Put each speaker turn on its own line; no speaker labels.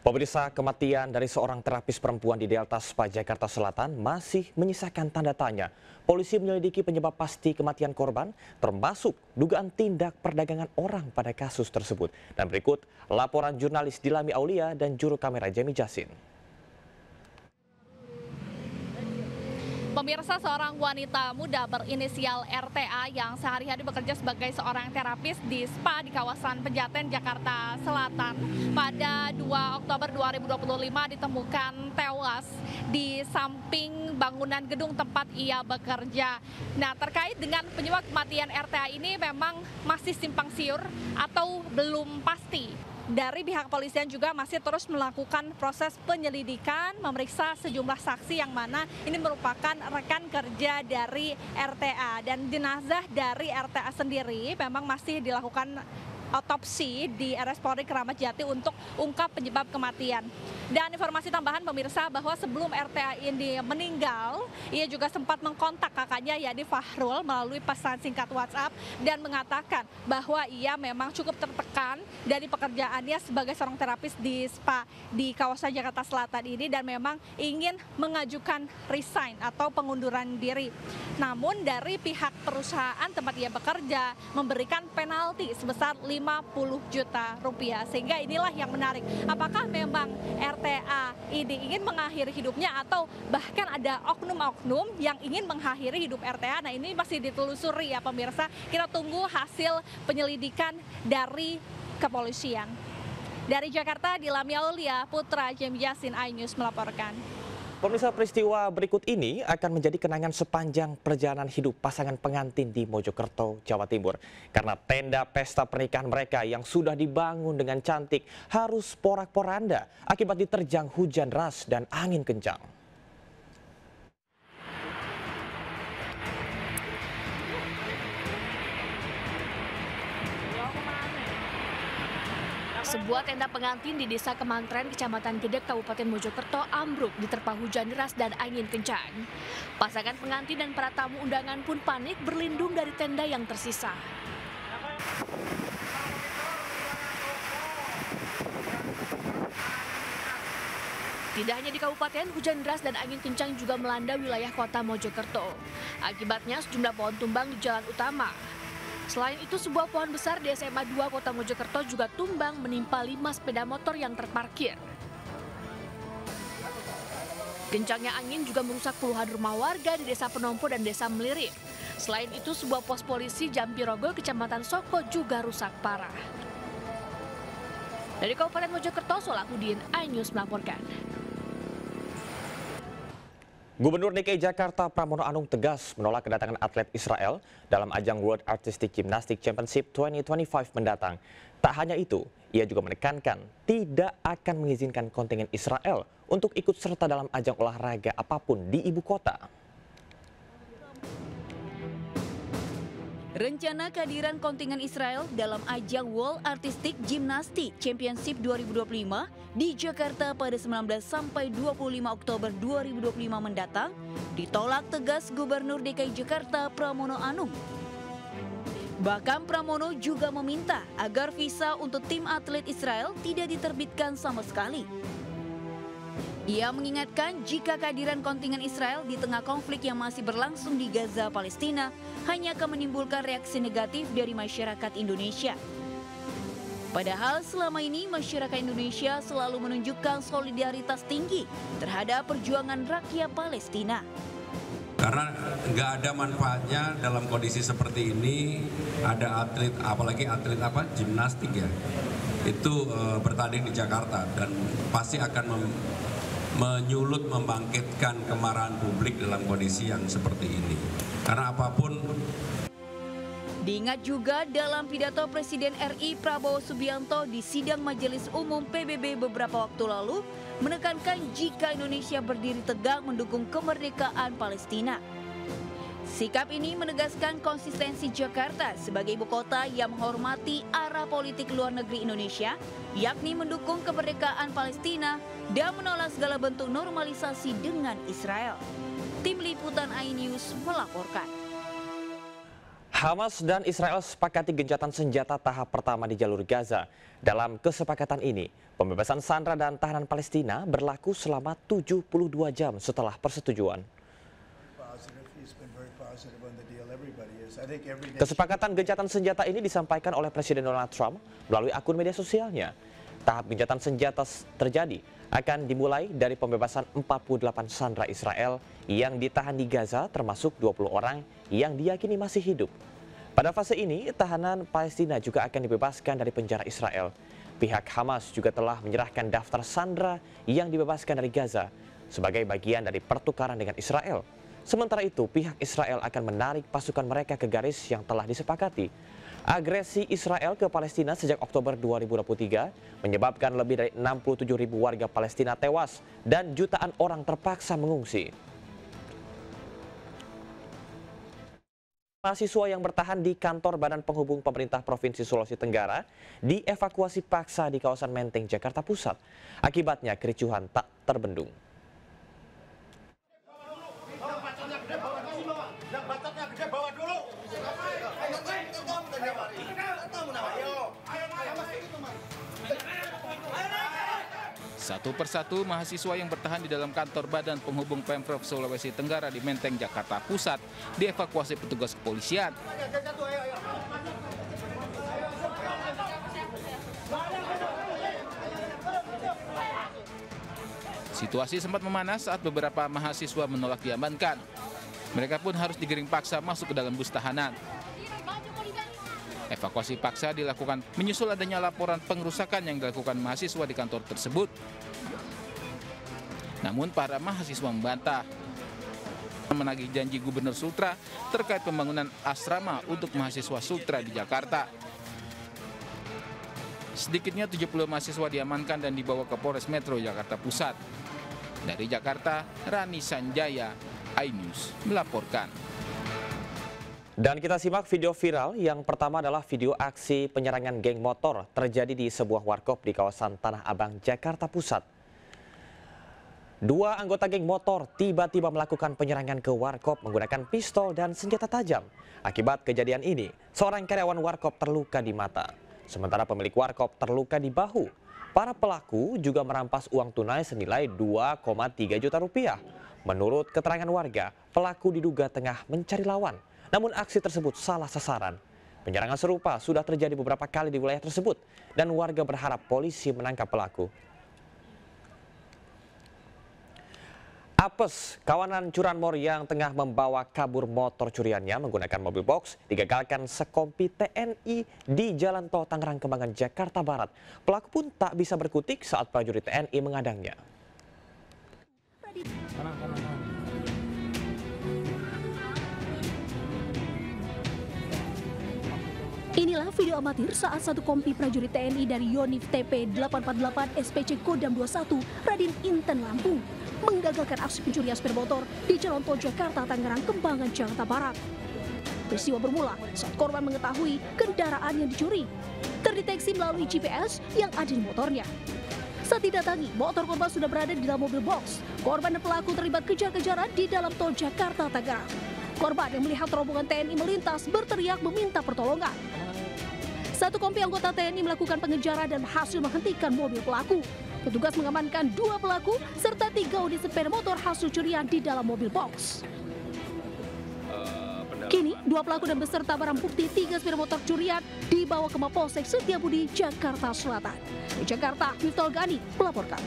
Pemirsa, kematian dari seorang terapis perempuan di Delta Spa, Jakarta Selatan masih menyisakan tanda tanya. Polisi menyelidiki penyebab pasti kematian korban, termasuk dugaan tindak perdagangan orang pada kasus tersebut. Dan berikut laporan jurnalis Dilami Aulia dan juru kamera Jemi Jasin.
Pemirsa, seorang wanita muda berinisial RTA yang sehari-hari bekerja sebagai seorang terapis di spa di kawasan Pejaten, Jakarta Selatan pada 2 Oktober 2025 ditemukan tewas di samping bangunan gedung tempat ia bekerja. Nah, terkait dengan penyebab kematian RTA ini memang masih simpang siur atau belum pasti. Dari pihak kepolisian juga masih terus melakukan proses penyelidikan, memeriksa sejumlah saksi yang mana ini merupakan rekan kerja dari RTA. Dan jenazah dari RTA sendiri memang masih dilakukan otopsi di RS Polri Kramat Jati untuk ungkap penyebab kematian. Dan informasi tambahan pemirsa bahwa sebelum RTA ini meninggal, ia juga sempat mengkontak kakaknya yakni Fahrul melalui pesan singkat WhatsApp dan mengatakan bahwa ia memang cukup tertekan dari pekerjaannya sebagai seorang terapis di spa di kawasan Jakarta Selatan ini dan memang ingin mengajukan resign atau pengunduran diri. Namun dari pihak perusahaan tempat ia bekerja memberikan penalti sebesar 50 juta rupiah. Sehingga inilah yang menarik. Apakah memang RTA ini ingin mengakhiri hidupnya atau bahkan ada oknum-oknum yang ingin mengakhiri hidup RTA? Nah, ini masih ditelusuri ya pemirsa. Kita tunggu hasil penyelidikan dari kepolisian. Dari Jakarta, Dilami Aulia, Putra Jemi Jasin, iNews melaporkan.
Pemirsa, peristiwa berikut ini akan menjadi kenangan sepanjang perjalanan hidup pasangan pengantin di Mojokerto, Jawa Timur. Karena tenda pesta pernikahan mereka yang sudah dibangun dengan cantik harus porak-poranda akibat diterjang hujan deras dan angin kencang.
Sebuah tenda pengantin di Desa Kemantren, Kecamatan Gedek, Kabupaten Mojokerto ambruk diterpa hujan deras dan angin kencang. Pasangan pengantin dan para tamu undangan pun panik berlindung dari tenda yang tersisa. Tidak hanya di kabupaten, hujan deras dan angin kencang juga melanda wilayah kota Mojokerto. Akibatnya sejumlah pohon tumbang di jalan utama. Selain itu, sebuah pohon besar di SMA 2 Kota Mojokerto juga tumbang menimpa 5 sepeda motor yang terparkir. Kencangnya angin juga merusak puluhan rumah warga di Desa Penompo dan Desa Melirip. Selain itu, sebuah pos polisi Jampirogo, Kecamatan Soko juga rusak parah. Dari Kabupaten Mojokerto, Solahuddin, iNews melaporkan.
Gubernur DKI Jakarta Pramono Anung tegas menolak kedatangan atlet Israel dalam ajang World Artistic Gymnastics Championship 2025 mendatang. Tak hanya itu, ia juga menekankan tidak akan mengizinkan kontingen Israel untuk ikut serta dalam ajang olahraga apapun di ibu kota.
Rencana kehadiran kontingen Israel dalam ajang World Artistic Gymnastics Championship 2025 di Jakarta pada 19 sampai 25 Oktober 2025 mendatang ditolak tegas Gubernur DKI Jakarta Pramono Anung. Bahkan Pramono juga meminta agar visa untuk tim atlet Israel tidak diterbitkan sama sekali. Ia mengingatkan jika kehadiran kontingen Israel di tengah konflik yang masih berlangsung di Gaza, Palestina, hanya akan menimbulkan reaksi negatif dari masyarakat Indonesia. Padahal selama ini masyarakat Indonesia selalu menunjukkan solidaritas tinggi terhadap perjuangan rakyat Palestina.
Karena nggak ada manfaatnya dalam kondisi seperti ini ada atlet, apalagi atlet gimnastik ya, itu bertanding di Jakarta dan pasti akan menyulut, membangkitkan kemarahan publik dalam kondisi yang seperti ini. Karena apapun.
Diingat juga dalam pidato Presiden RI Prabowo Subianto di sidang Majelis Umum PBB beberapa waktu lalu, menekankan jika Indonesia berdiri tegak mendukung kemerdekaan Palestina. Sikap ini menegaskan konsistensi Jakarta sebagai ibu kota yang menghormati arah politik luar negeri Indonesia, yakni mendukung kemerdekaan Palestina dan menolak segala bentuk normalisasi dengan Israel. Tim Liputan iNews melaporkan.
Hamas dan Israel sepakati gencatan senjata tahap pertama di jalur Gaza. Dalam kesepakatan ini, pembebasan sandera dan tahanan Palestina berlaku selama 72 jam setelah persetujuan. Kesepakatan gencatan senjata ini disampaikan oleh Presiden Donald Trump melalui akun media sosialnya. Tahap gencatan senjata terjadi akan dimulai dari pembebasan 48 sandera Israel yang ditahan di Gaza, termasuk 20 orang yang diyakini masih hidup. Pada fase ini, tahanan Palestina juga akan dibebaskan dari penjara Israel. Pihak Hamas juga telah menyerahkan daftar sandera yang dibebaskan dari Gaza sebagai bagian dari pertukaran dengan Israel. Sementara itu, pihak Israel akan menarik pasukan mereka ke garis yang telah disepakati. Agresi Israel ke Palestina sejak Oktober 2023 menyebabkan lebih dari 67.000 warga Palestina tewas dan jutaan orang terpaksa mengungsi. Mahasiswa yang bertahan di kantor Badan Penghubung Pemerintah Provinsi Sulawesi Tenggara dievakuasi paksa di kawasan Menteng, Jakarta Pusat. Akibatnya kericuhan tak terbendung.
Satu persatu mahasiswa yang bertahan di dalam kantor Badan Penghubung Pemprov Sulawesi Tenggara di Menteng, Jakarta Pusat dievakuasi petugas kepolisian. Situasi sempat memanas saat beberapa mahasiswa menolak diamankan. Mereka pun harus digiring paksa masuk ke dalam bus tahanan. Evakuasi paksa dilakukan menyusul adanya laporan pengerusakan yang dilakukan mahasiswa di kantor tersebut. Namun para mahasiswa membantah, menagih janji Gubernur Sultra terkait pembangunan asrama untuk mahasiswa Sultra di Jakarta. Sedikitnya 70 mahasiswa diamankan dan dibawa ke Polres Metro Jakarta Pusat. Dari Jakarta, Rani Sanjaya, iNews melaporkan.
Dan kita simak video viral. Yang pertama adalah video aksi penyerangan geng motor terjadi di sebuah warkop di kawasan Tanah Abang, Jakarta Pusat. Dua anggota geng motor tiba-tiba melakukan penyerangan ke warkop menggunakan pistol dan senjata tajam. Akibat kejadian ini, seorang karyawan warkop terluka di mata, sementara pemilik warkop terluka di bahu. Para pelaku juga merampas uang tunai senilai 2,3 juta rupiah. Menurut keterangan warga, pelaku diduga tengah mencari lawan. Namun aksi tersebut salah sasaran. Penyerangan serupa sudah terjadi beberapa kali di wilayah tersebut dan warga berharap polisi menangkap pelaku. Apes, kawanan curanmor yang tengah membawa kabur motor curiannya menggunakan mobil box digagalkan sekompi TNI di Jalan Tol Tangerang Kembangan, Jakarta Barat. Pelaku pun tak bisa berkutik saat prajurit TNI mengadangnya.
Inilah video amatir saat satu kompi prajurit TNI dari Yonif TP 848 SPC Kodam 21 Raden Inten Lampung menggagalkan aksi pencurian sepeda motor di Jalan Tol Jakarta Tangerang Kembangan, Jakarta Barat. Peristiwa bermula saat korban mengetahui kendaraan yang dicuri terdeteksi melalui GPS yang ada di motornya. Saat didatangi, motor korban sudah berada di dalam mobil box. Korban dan pelaku terlibat kejar-kejaran di dalam Tol Jakarta Tangerang. Korban yang melihat rombongan TNI melintas berteriak meminta pertolongan. Satu kompi anggota TNI melakukan pengejaran dan berhasil menghentikan mobil pelaku. Petugas mengamankan 2 pelaku serta 3 unit sepeda motor hasil curian di dalam mobil box. Kini 2 pelaku dan beserta barang bukti 3 sepeda motor curian dibawa ke Mapolsek Setiabudi, Jakarta Selatan. Di Jakarta, Miftol Gani melaporkan.